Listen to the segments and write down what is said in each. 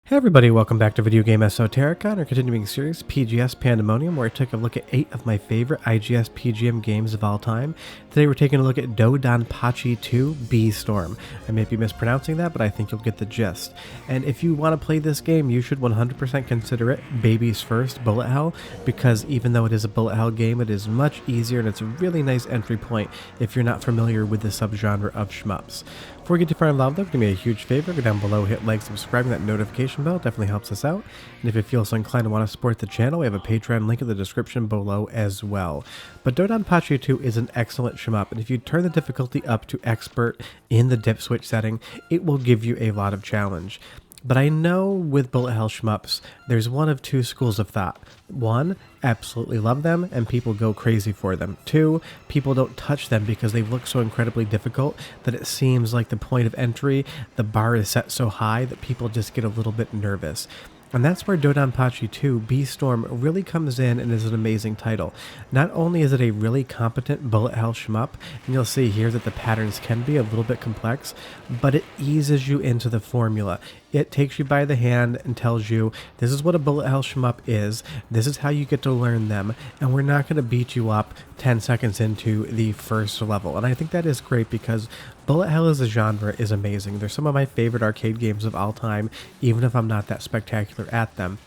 Hey everybody, welcome back to Video Game Esoterica and our continuing series, PGS Pandemonium, where I took a look at 8 of my favorite IGS PGM games of all time. Today we're taking a look at DoDonPachi II B-Storm. I may be mispronouncing that, but I think you'll get the gist. And if you want to play this game, you should 100% consider it Babies First Bullet Hell, because even though it is a bullet hell game, it is much easier and it's a really nice entry point if you're not familiar with the subgenre of shmups. Before we get too far involved though, do me a huge favor, go down below, hit like, subscribe, and that notification bell definitely helps us out. And if you feel so inclined to want to support the channel, we have a Patreon link in the description below as well. But DoDonPachi II is an excellent shmup, and if you turn the difficulty up to expert in the dip switch setting, it will give you a lot of challenge. But I know with bullet hell shmups, there's one of two schools of thought. One, absolutely love them and people go crazy for them. Two, people don't touch them because they look so incredibly difficult that it seems like the point of entry, the bar is set so high that people just get a little bit nervous. And that's where DoDonPachi II B-Storm really comes in and is an amazing title. Not only is it a really competent bullet hell shmup, and you'll see here that the patterns can be a little bit complex, but it eases you into the formula. It takes you by the hand and tells you, this is what a bullet hell shmup is, this is how you get to learn them, and we're not going to beat you up 10 seconds into the first level. And I think that is great because bullet hell as a genre is amazing. They're some of my favorite arcade games of all time, even if I'm not that spectacular at them.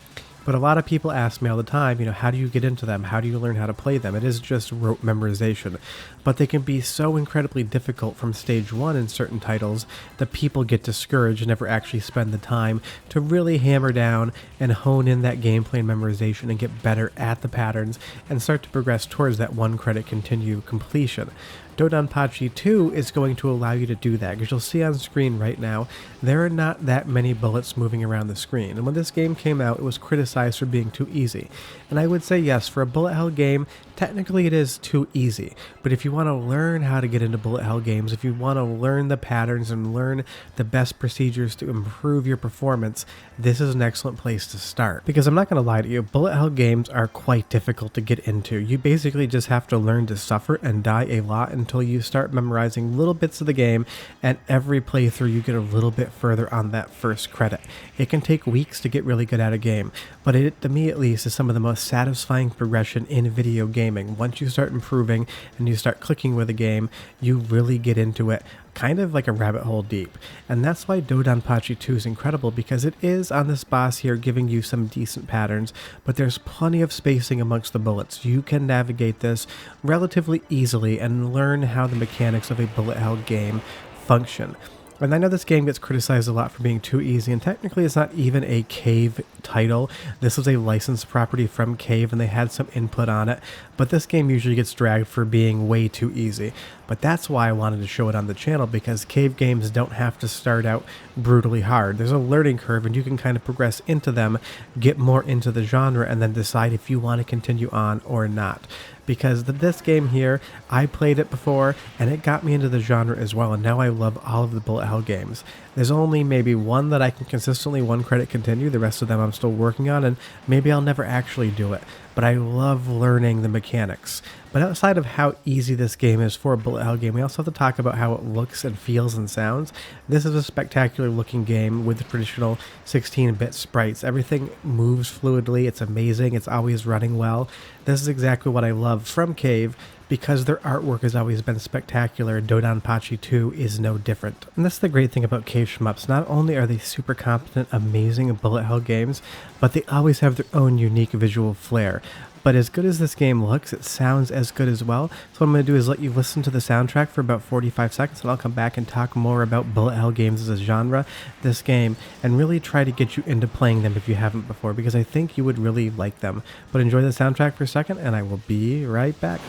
But a lot of people ask me all the time, how do you get into them? How do you learn how to play them? It is just rote memorization. But they can be so incredibly difficult from stage 1 in certain titles that people get discouraged and never actually spend the time to really hammer down and hone in that gameplay and memorization and get better at the patterns and start to progress towards that 1 credit continue completion. DoDonPachi II is going to allow you to do that, because you'll see on screen right now, there are not that many bullets moving around the screen. And when this game came out, it was criticized for being too easy. And I would say yes, for a bullet hell game, technically it is too easy. But if you want to learn how to get into bullet hell games, if you want to learn the patterns and learn the best procedures to improve your performance, this is an excellent place to start. Because I'm not going to lie to you, bullet hell games are quite difficult to get into. You basically just have to learn to suffer and die a lot until you start memorizing little bits of the game, and every playthrough you get a little bit further on that first credit. It can take weeks to get really good at a game, but it, to me at least, is some of the most satisfying progression in video gaming. Once you start improving and you start clicking with a game, you really get into it kind of like a rabbit hole deep. And that's why DoDonPachi II is incredible, because it is on this boss here giving you some decent patterns, but there's plenty of spacing amongst the bullets. You can navigate this relatively easily and learn how the mechanics of a bullet hell game function. And I know this game gets criticized a lot for being too easy, and technically it's not even a Cave title. This was a licensed property from Cave, and they had some input on it, but this game usually gets dragged for being way too easy. But that's why I wanted to show it on the channel, because Cave games don't have to start out brutally hard. There's a learning curve, and you can kind of progress into them, get more into the genre, and then decide if you want to continue on or not. Because this game here, I played it before, and it got me into the genre as well, and now I love all of the bullet hell games. There's only maybe one that I can consistently 1 credit continue, the rest of them I'm still working on, and maybe I'll never actually do it. But I love learning the mechanics. But outside of how easy this game is for a bullet hell game, we also have to talk about how it looks and feels and sounds. This is a spectacular looking game with the traditional 16-bit sprites. Everything moves fluidly, it's amazing, it's always running well. This is exactly what I love from Cave, because their artwork has always been spectacular. DoDonPachi II is no different. And that's the great thing about Cave shmups. Not only are they super competent, amazing bullet hell games, but they always have their own unique visual flair. But as good as this game looks, it sounds as good as well. So what I'm going to do is let you listen to the soundtrack for about 45 seconds, and I'll come back and talk more about bullet hell games as a genre, this game, and really try to get you into playing them if you haven't before, because I think you would really like them. But enjoy the soundtrack for a second, and I will be right back.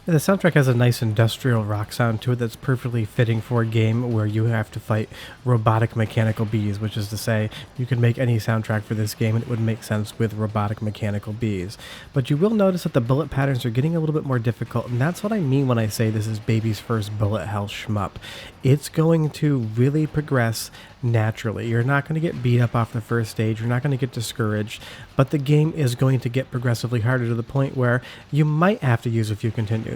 The soundtrack has a nice industrial rock sound to it that's perfectly fitting for a game where you have to fight robotic mechanical bees, which is to say, you could make any soundtrack for this game and it would make sense with robotic mechanical bees. But you will notice that the bullet patterns are getting a little bit more difficult, and that's what I mean when I say this is baby's first bullet hell shmup. It's going to really progress naturally. You're not going to get beat up off the first stage, you're not going to get discouraged, but the game is going to get progressively harder to the point where you might have to use a few continues.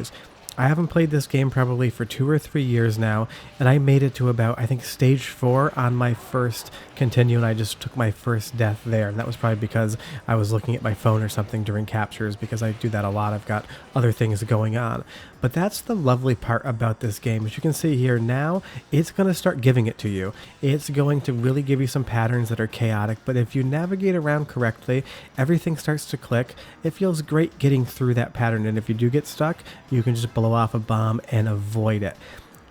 I haven't played this game probably for 2 or 3 years now, and I made it to about, I think, stage 4 on my first continue, and I just took my first death there, and that was probably because I was looking at my phone or something during captures, because I do that a lot. I've got other things going on. But that's the lovely part about this game. As you can see here now, it's going to start giving it to you. It's going to really give you some patterns that are chaotic, but if you navigate around correctly, everything starts to click. It feels great getting through that pattern, and if you do get stuck, you can just blow off a bomb and avoid it.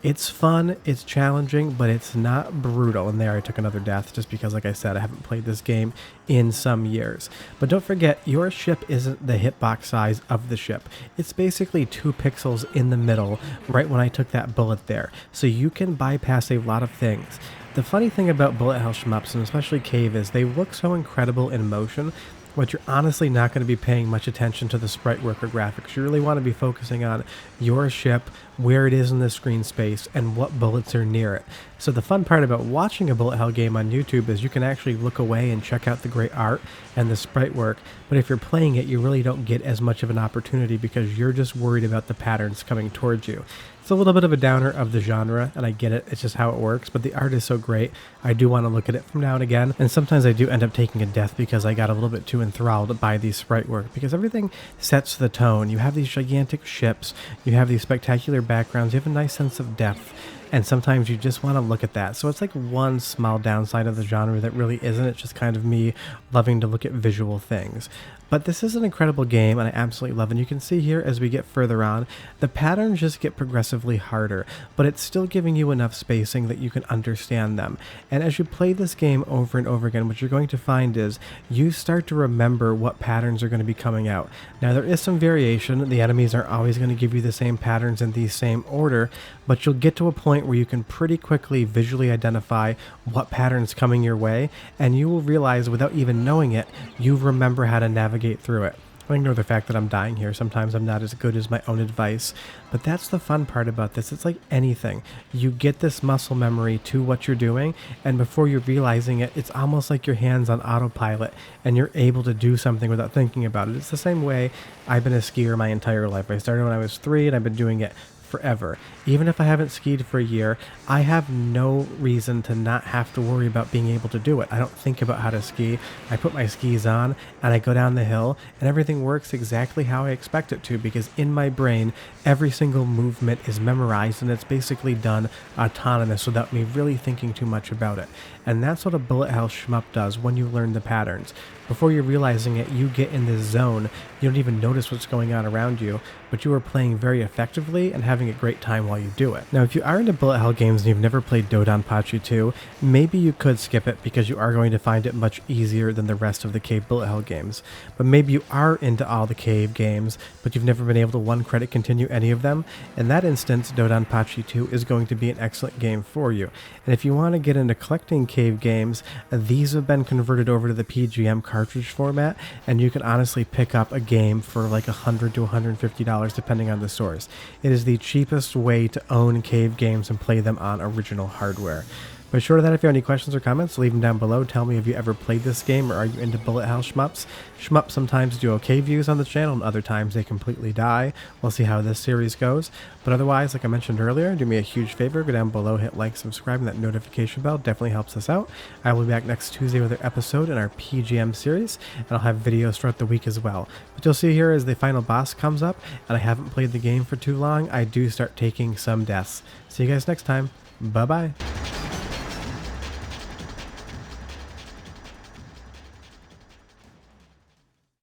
It's fun, it's challenging, but it's not brutal. And there I took another death just because, like I said, I haven't played this game in some years. But don't forget, your ship isn't the hitbox size of the ship. It's basically 2 pixels in the middle right when I took that bullet there. So you can bypass a lot of things. The funny thing about bullet hell shmups, and especially Cave, is they look so incredible in motion, but you're honestly not going to be paying much attention to the sprite work or graphics. You really want to be focusing on your ship, where it is in the screen space, and what bullets are near it. So the fun part about watching a bullet hell game on YouTube is you can actually look away and check out the great art and the sprite work, but if you're playing it, you really don't get as much of an opportunity because you're just worried about the patterns coming towards you. It's a little bit of a downer of the genre, and I get it, it's just how it works, but the art is so great, I do want to look at it from now and again, and sometimes I do end up taking a death because I got a little bit too enthralled by the sprite work, because everything sets the tone. You have these gigantic ships, you have these spectacular backgrounds, you have a nice sense of depth, and sometimes you just want to look at that. So it's like one small downside of the genre that really isn't. It's just kind of me loving to look at visual things. But this is an incredible game, and I absolutely love it. And you can see here as we get further on, the patterns just get progressively harder, but it's still giving you enough spacing that you can understand them. And as you play this game over and over again, what you're going to find is you start to remember what patterns are going to be coming out. Now, there is some variation. The enemies aren't always going to give you the same patterns in the same order, but you'll get to a point where you can pretty quickly visually identify what pattern's coming your way, and you will realize without even knowing it, you remember how to navigate through it. I ignore the fact that I'm dying here. Sometimes I'm not as good as my own advice, but that's the fun part about this. It's like anything. You get this muscle memory to what you're doing, and before you're realizing it, it's almost like your hand's on autopilot, and you're able to do something without thinking about it. It's the same way I've been a skier my entire life. I started when I was 3, and I've been doing it forever. Even if I haven't skied for a year, I have no reason to not have to worry about being able to do it. I don't think about how to ski. I put my skis on and I go down the hill, and everything works exactly how I expect it to, because in my brain every single movement is memorized and it's basically done autonomous without me really thinking too much about it. And that's what a bullet hell shmup does when you learn the patterns. Before you're realizing it, you get in this zone. You don't even notice what's going on around you, but you are playing very effectively and having a great time while you do it. Now, if you are into bullet hell games and you've never played DoDonPachi II, maybe you could skip it because you are going to find it much easier than the rest of the Cave bullet hell games. But maybe you are into all the Cave games, but you've never been able to one-credit continue any of them. In that instance, DoDonPachi II is going to be an excellent game for you. And if you want to get into collecting Cave games, these have been converted over to the PGM cartridge format, and you can honestly pick up a game for like $100 to $150 depending on the source. It is the cheapest way to own Cave games and play them on original hardware. But short of that, if you have any questions or comments, leave them down below. Tell me, have you ever played this game, or are you into bullet hell shmups? Shmups sometimes do okay views on the channel, and other times they completely die. We'll see how this series goes. But otherwise, like I mentioned earlier, do me a huge favor, go down below, hit like, subscribe, and that notification bell definitely helps us out. I will be back next Tuesday with an episode in our PGM series, and I'll have videos throughout the week as well. But you'll see here as the final boss comes up, and I haven't played the game for too long, I do start taking some deaths. See you guys next time. Bye-bye.